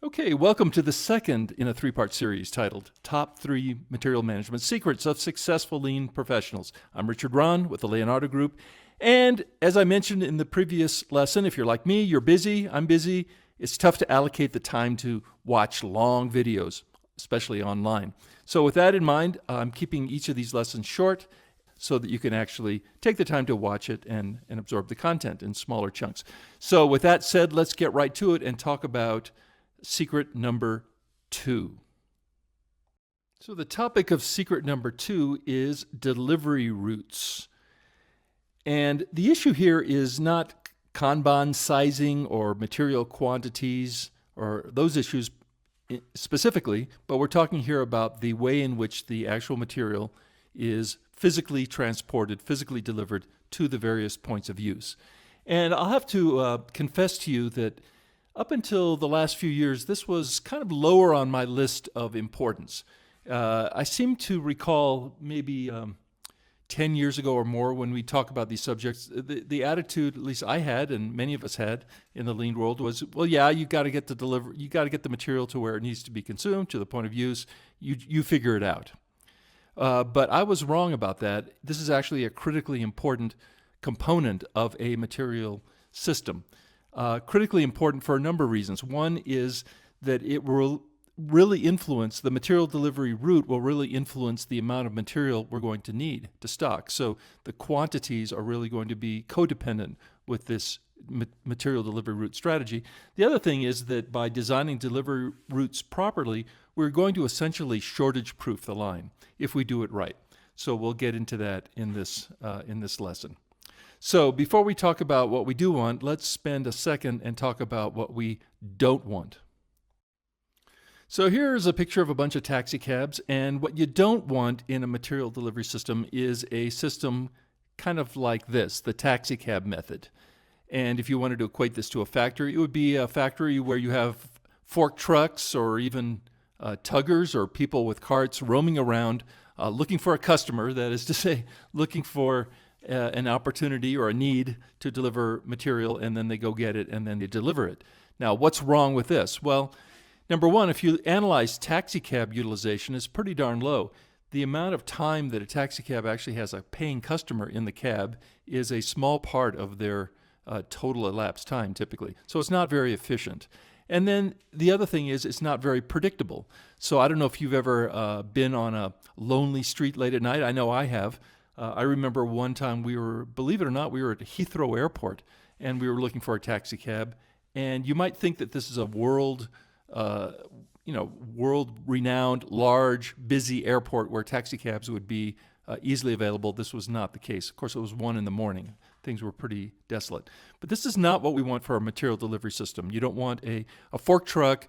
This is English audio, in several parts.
Okay, welcome to the second in a three-part series titled Top 3 Material Management Secrets of Successful Lean Professionals. I'm Richard Rahn with the Leonardo Group. And as I mentioned in the previous lesson, if you're like me, you're busy, I'm busy, it's tough to allocate the time to watch long videos, especially online. So with that in mind, I'm keeping each of these lessons short so that you can actually take the time to watch it and absorb the content in smaller chunks. So with that said, let's get right to it and talk about secret number 2. So the topic of secret number 2 is delivery routes. And the issue here is not Kanban sizing or material quantities or those issues specifically, but we're talking here about the way in which the actual material is physically transported, physically delivered to the various points of use. And I'll have to confess to you that up until the last few years, this was kind of lower on my list of importance. I seem to recall maybe 10 years ago or more when we talk about these subjects, the attitude, at least I had and many of us had in the lean world was, well, yeah, you got to get the material to where it needs to be consumed, to the point of use. You figure it out. But I was wrong about that. This is actually a critically important component of a material system. Critically important for a number of reasons. One is that it will really influence, the material delivery route will really influence the amount of material we're going to need to stock. So the quantities are really going to be codependent with this material delivery route strategy. The other thing is that by designing delivery routes properly, we're going to essentially shortage-proof the line if we do it right. So we'll get into that in this lesson. So before we talk about what we do want, let's spend a second and talk about what we don't want. So here's a picture of a bunch of taxi cabs, and what you don't want in a material delivery system is a system kind of like this, the taxi cab method. And if you wanted to equate this to a factory, it would be a factory where you have fork trucks or even tuggers or people with carts roaming around looking for a customer, that is to say, looking for an opportunity or a need to deliver material, and then they go get it and then they deliver it. Now, what's wrong with this? Well, number one, if you analyze taxi cab utilization, it's pretty darn low. The amount of time that a taxi cab actually has a paying customer in the cab is a small part of their total elapsed time typically. So it's not very efficient. And then the other thing is it's not very predictable. So I don't know if you've ever been on a lonely street late at night. I know I have. I remember one time believe it or not, we were at Heathrow Airport and we were looking for a taxi cab. And you might think that this is a world-renowned, large, busy airport where taxi cabs would be easily available. This was not the case. Of course, it was 1 a.m. Things were pretty desolate. But this is not what we want for a material delivery system. You don't want a fork truck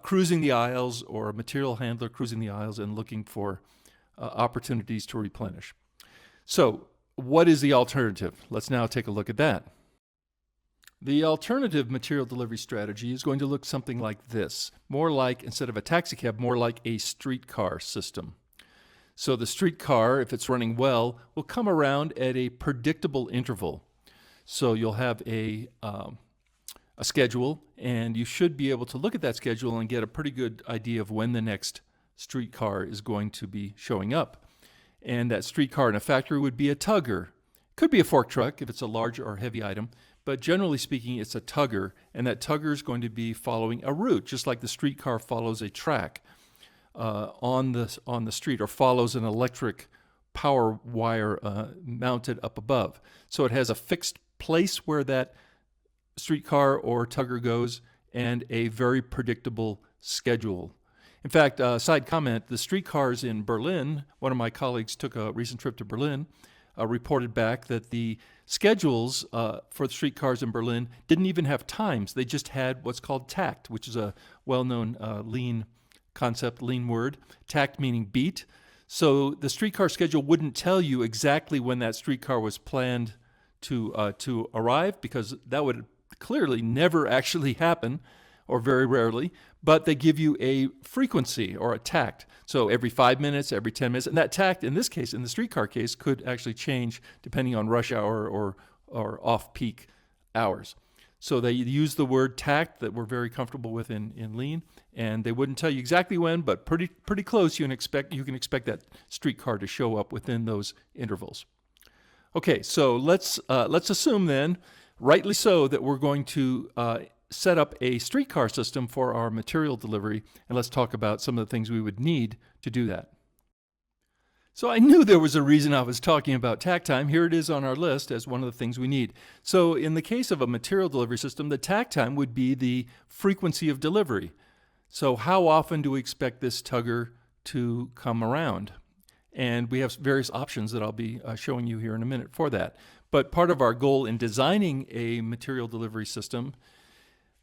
cruising the aisles or a material handler cruising the aisles and looking for opportunities to replenish. So what is the alternative? Let's now take a look at that. The alternative material delivery strategy is going to look something like this. More like, instead of a taxi cab, more like a streetcar system. So the streetcar, if it's running well, will come around at a predictable interval. So you'll have a schedule, and you should be able to look at that schedule and get a pretty good idea of when the next streetcar is going to be showing up. And that streetcar in a factory would be a tugger. Could be a fork truck if it's a large or heavy item, but generally speaking, it's a tugger, and that tugger is going to be following a route, just like the streetcar follows a track on the street, or follows an electric power wire mounted up above. So it has a fixed place where that streetcar or tugger goes and a very predictable schedule. In fact, side comment, the streetcars in Berlin, one of my colleagues took a recent trip to Berlin, reported back that the schedules for the streetcars in Berlin didn't even have times. They just had what's called tact, which is a well-known lean concept, lean word. Tact meaning beat. So the streetcar schedule wouldn't tell you exactly when that streetcar was planned to arrive, because that would clearly never actually happen, or very rarely, but they give you a frequency or a tact. So every 5 minutes, every 10 minutes, and that tact, in this case, in the streetcar case, could actually change depending on rush hour or off-peak hours. So they use the word tack that we're very comfortable with in Lean, and they wouldn't tell you exactly when, but pretty close. You can expect that streetcar to show up within those intervals. Okay, so let's assume then, rightly so, that we're going to set up a streetcar system for our material delivery, and let's talk about some of the things we would need to do that. So I knew there was a reason I was talking about tack time. Here it is on our list as one of the things we need. So in the case of a material delivery system, the tack time would be the frequency of delivery. So how often do we expect this tugger to come around? And we have various options that I'll be showing you here in a minute for that. But part of our goal in designing a material delivery system,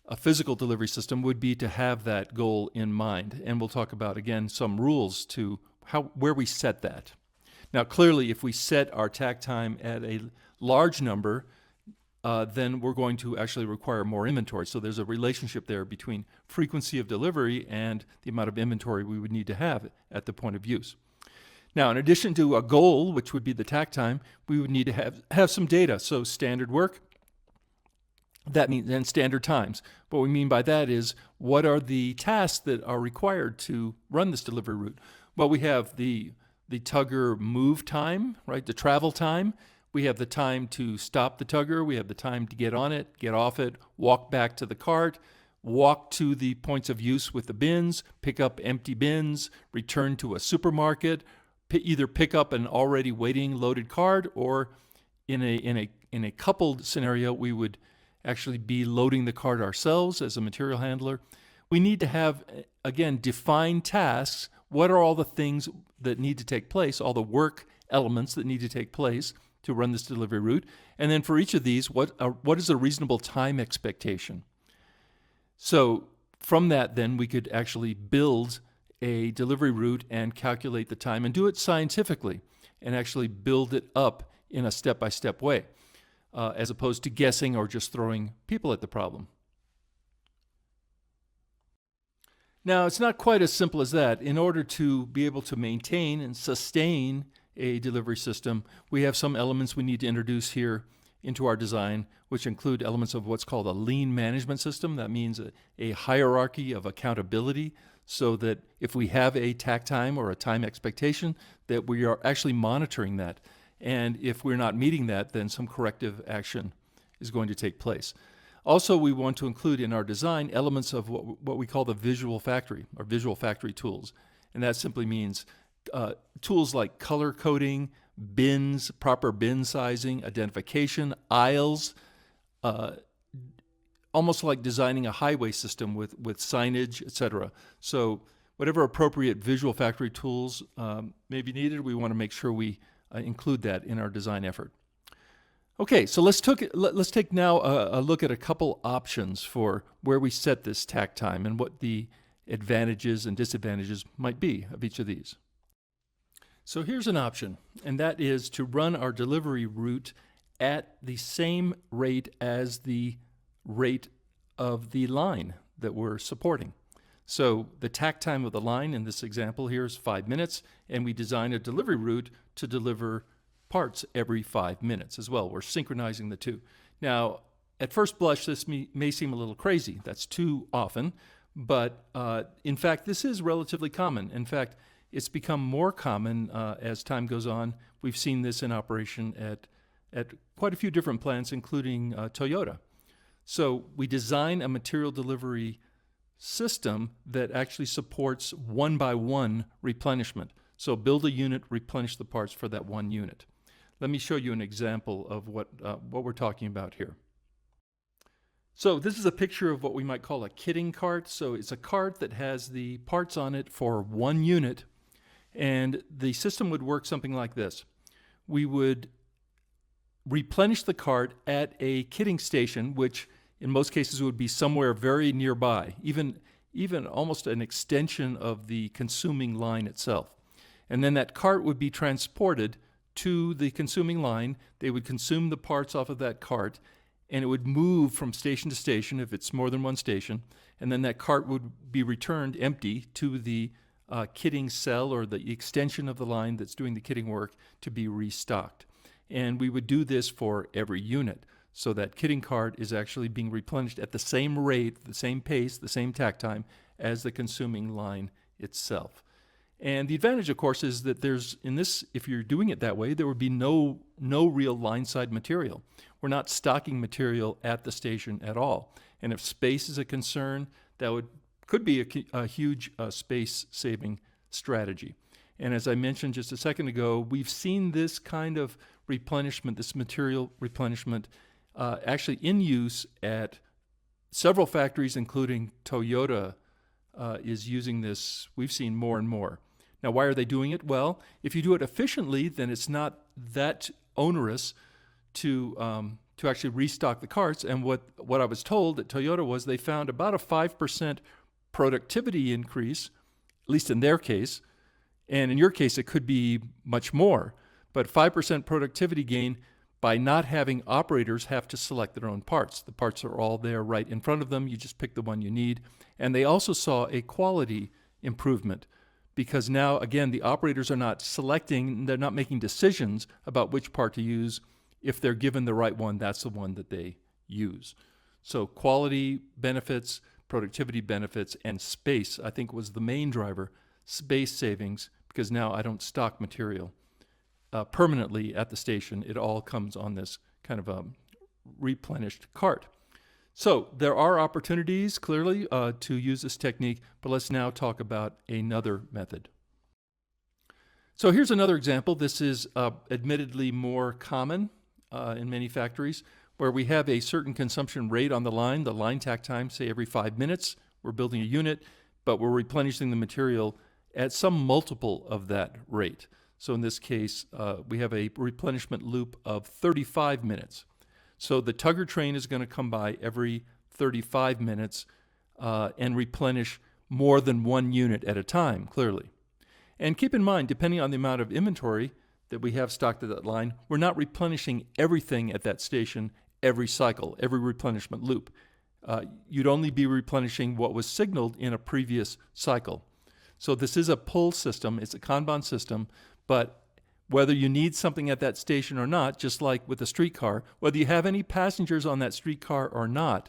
a physical delivery system, would be to have that goal in mind. And we'll talk about, again, some rules to where we set that. Now, clearly, if we set our tack time at a large number, then we're going to actually require more inventory. So there's a relationship there between frequency of delivery and the amount of inventory we would need to have at the point of use. Now, in addition to a goal, which would be the tack time, we would need to have some data. So standard work, that means, and standard times. What we mean by that is, what are the tasks that are required to run this delivery route? Well, we have the tugger move time, right? The travel time. We have the time to stop the tugger. We have the time to get on it, get off it, walk back to the cart, walk to the points of use with the bins, pick up empty bins, return to a supermarket, either pick up an already waiting loaded cart, or in a coupled scenario, we would actually be loading the cart ourselves as a material handler. We need to have, again, defined tasks. What are all the things that need to take place, all the work elements that need to take place to run this delivery route? And then for each of these, what is a reasonable time expectation? So from that, then, we could actually build a delivery route and calculate the time and do it scientifically and actually build it up in a step-by-step way, as opposed to guessing or just throwing people at the problem. Now, it's not quite as simple as that. In order to be able to maintain and sustain a delivery system, we have some elements we need to introduce here into our design, which include elements of what's called a lean management system. That means a hierarchy of accountability, so that if we have a tack time or a time expectation, that we are actually monitoring that. And if we're not meeting that, then some corrective action is going to take place. Also, we want to include in our design elements of what we call the visual factory, or visual factory tools. And that simply means tools like color coding, bins, proper bin sizing, identification, aisles, almost like designing a highway system with signage, etc. So whatever appropriate visual factory tools may be needed, we want to make sure we include that in our design effort. Okay, so let's take now a look at a couple options for where we set this tack time and what the advantages and disadvantages might be of each of these. So here's an option, and that is to run our delivery route at the same rate as the rate of the line that we're supporting. So the tack time of the line in this example here is 5 minutes, and we design a delivery route to deliver parts every 5 minutes as well. We're synchronizing the two. Now, at first blush, this may seem a little crazy. That's too often, but in fact, this is relatively common. In fact, it's become more common as time goes on. We've seen this in operation at quite a few different plants, including Toyota. So we design a material delivery system that actually supports one-by-one replenishment. So build a unit, replenish the parts for that one unit. Let me show you an example of what we're talking about here. So this is a picture of what we might call a kitting cart. So it's a cart that has the parts on it for one unit, and the system would work something like this. We would replenish the cart at a kitting station, which in most cases would be somewhere very nearby, even almost an extension of the consuming line itself. And then that cart would be transported to the consuming line. They would consume the parts off of that cart, and it would move from station to station if it's more than one station, and then that cart would be returned empty to the kitting cell or the extension of the line that's doing the kitting work to be restocked. And we would do this for every unit. So that kitting cart is actually being replenished at the same rate, the same pace, the same tack time as the consuming line itself. And the advantage, of course, is that if you're doing it that way, there would be no real line side material. We're not stocking material at the station at all. And if space is a concern, that could be a huge space-saving strategy. And as I mentioned just a second ago, we've seen this kind of replenishment, this material replenishment, actually in use at several factories, including Toyota is using this. We've seen more and more. Now, why are they doing it? Well, if you do it efficiently, then it's not that onerous to actually restock the carts. And what I was told at Toyota was they found about a 5% productivity increase, at least in their case. And in your case, it could be much more. But 5% productivity gain by not having operators have to select their own parts. The parts are all there right in front of them. You just pick the one you need. And they also saw a quality improvement because now, again, the operators are not selecting, they're not making decisions about which part to use. If they're given the right one, that's the one that they use. So quality benefits, productivity benefits, and space, I think, was the main driver. Space savings, because now I don't stock material permanently at the station. It all comes on this kind of a replenished cart. So there are opportunities, clearly, to use this technique, but let's now talk about another method. So here's another example. This is admittedly more common in many factories, where we have a certain consumption rate on the line tack time, say every 5 minutes. We're building a unit, but we're replenishing the material at some multiple of that rate. So in this case, we have a replenishment loop of 35 minutes. So the tugger train is going to come by every 35 minutes and replenish more than one unit at a time, clearly. And keep in mind, depending on the amount of inventory that we have stocked at that line, we're not replenishing everything at that station every cycle, every replenishment loop. You'd only be replenishing what was signaled in a previous cycle. So this is a pull system, it's a Kanban system, but whether you need something at that station or not, just like with a streetcar, whether you have any passengers on that streetcar or not,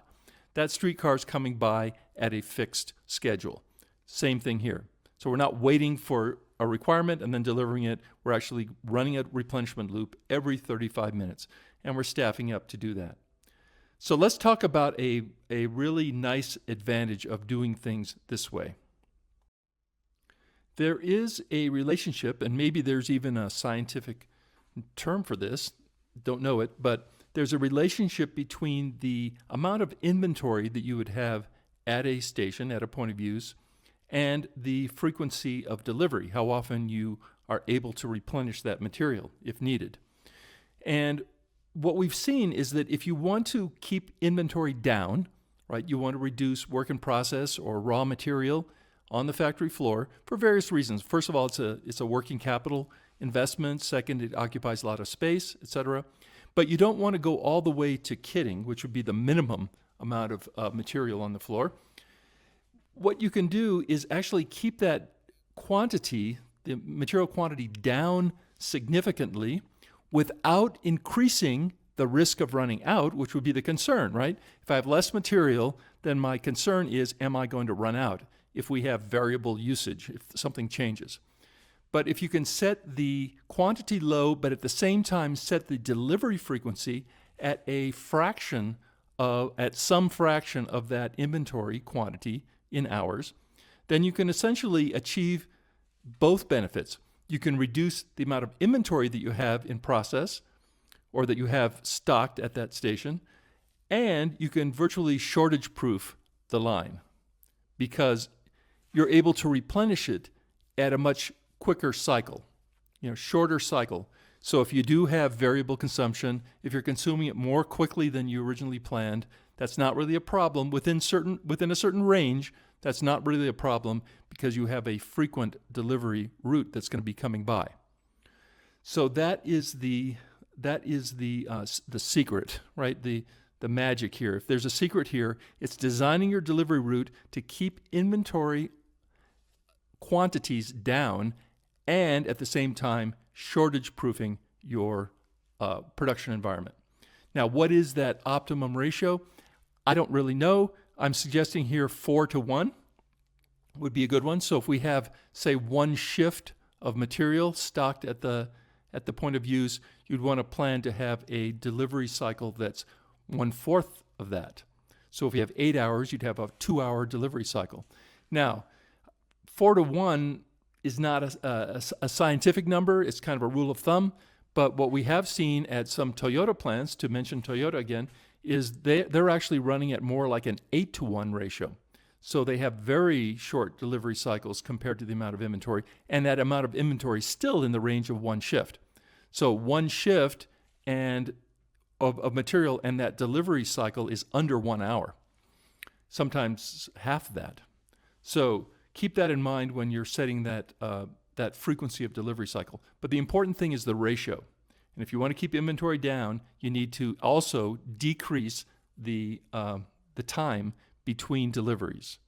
that streetcar is coming by at a fixed schedule. Same thing here. So we're not waiting for a requirement and then delivering it. We're actually running a replenishment loop every 35 minutes, and we're staffing up to do that. So let's talk about a really nice advantage of doing things this way. There is a relationship, and maybe there's even a scientific term for this, don't know it, but there's a relationship between the amount of inventory that you would have at a station, at a point of use, and the frequency of delivery, how often you are able to replenish that material if needed. And what we've seen is that if you want to keep inventory down, right, you want to reduce work in process or raw material on the factory floor for various reasons. First of all, it's a working capital investment. Second, it occupies a lot of space, etc. But you don't want to go all the way to kitting, which would be the minimum amount of material on the floor. What you can do is actually keep that quantity, the material quantity, down significantly without increasing the risk of running out, which would be the concern, right? If I have less material, then my concern is, am I going to run out if we have variable usage, if something changes? But if you can set the quantity low, but at the same time set the delivery frequency at some fraction of that inventory quantity in hours, then you can essentially achieve both benefits. You can reduce the amount of inventory that you have in process or that you have stocked at that station, and you can virtually shortage-proof the line because you're able to replenish it at a much quicker cycle, shorter cycle. So if you do have variable consumption, if you're consuming it more quickly than you originally planned, that's not really a problem. Within a certain range, that's not really a problem because you have a frequent delivery route that's going to be coming by. So that is the secret, right? The magic here. If there's a secret here, it's designing your delivery route to keep inventory quantities down and at the same time shortage-proofing your production environment. Now, what is that optimum ratio? I don't really know. I'm suggesting here 4-to-1 would be a good one. So if we have, say, one shift of material stocked at the point of use, you'd want to plan to have a delivery cycle that's 1/4 of that. So if you have 8 hours, you'd have a 2-hour delivery cycle. Now, 4-to-1 is not a scientific number. It's kind of a rule of thumb. But what we have seen at some Toyota plants, to mention Toyota again, is they're actually running at more like an 8-to-1 ratio. So they have very short delivery cycles compared to the amount of inventory, and that amount of inventory is still in the range of one shift. So one shift and of material and that delivery cycle is under 1 hour, sometimes half that. So keep that in mind when you're setting that frequency of delivery cycle. But the important thing is the ratio. And if you want to keep inventory down, you need to also decrease the time between deliveries.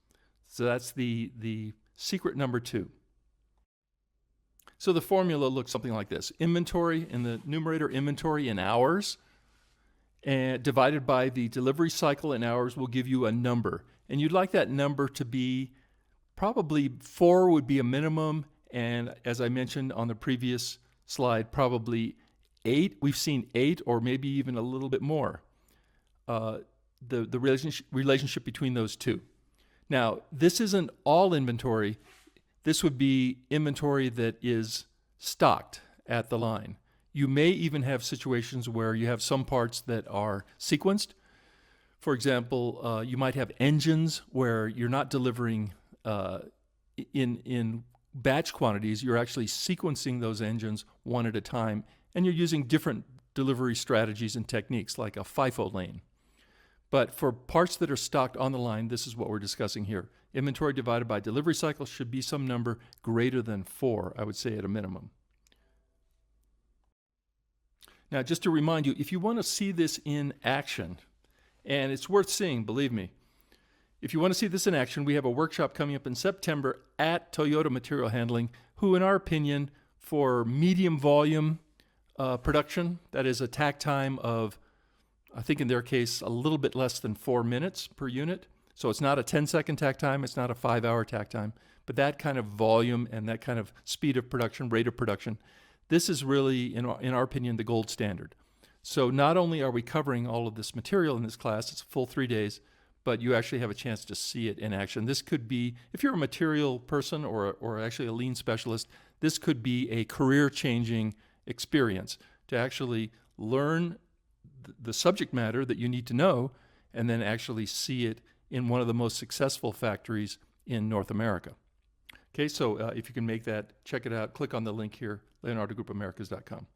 So that's the secret number 2. So the formula looks something like this. Inventory, in the numerator, inventory in hours, and divided by the delivery cycle in hours will give you a number. And you'd like that number to be probably 4 would be a minimum, and as I mentioned on the previous slide, probably 8. We've seen 8 or maybe even a little bit more. The relationship between those two. Now, this isn't all inventory. This would be inventory that is stocked at the line. You may even have situations where you have some parts that are sequenced. For example, you might have engines where you're not delivering in batch quantities. You're actually sequencing those engines one at a time, and you're using different delivery strategies and techniques like a FIFO lane. But for parts that are stocked on the line, this is what we're discussing here. Inventory divided by delivery cycle should be some number greater than 4, I would say at a minimum. Now, just to remind you, if you want to see this in action, and it's worth seeing, believe me, if you want to see this in action, we have a workshop coming up in September at Toyota Material Handling, who, in our opinion, for medium volume production, that is a tack time of, I think in their case, a little bit less than 4 minutes per unit. So it's not a 10-second tack time, it's not a 5-hour tack time, but that kind of volume and that kind of speed of production, rate of production, this is really, in our opinion, the gold standard. So not only are we covering all of this material in this class, it's a full 3 days, but you actually have a chance to see it in action. This could be, if you're a material person or actually a lean specialist, this could be a career-changing experience to actually learn the subject matter that you need to know and then actually see it in one of the most successful factories in North America. Okay, so if you can make that, check it out. Click on the link here, leonardogroupamericas.com.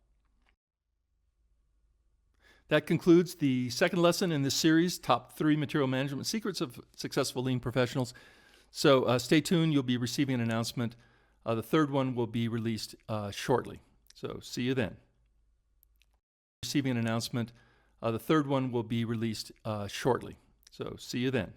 That concludes the second lesson in this series, Top 3 Material Management Secrets of Successful Lean Professionals. So stay tuned. You'll be receiving an announcement. The third one will be released shortly. So see you then. Receiving an announcement. The third one will be released shortly. So see you then.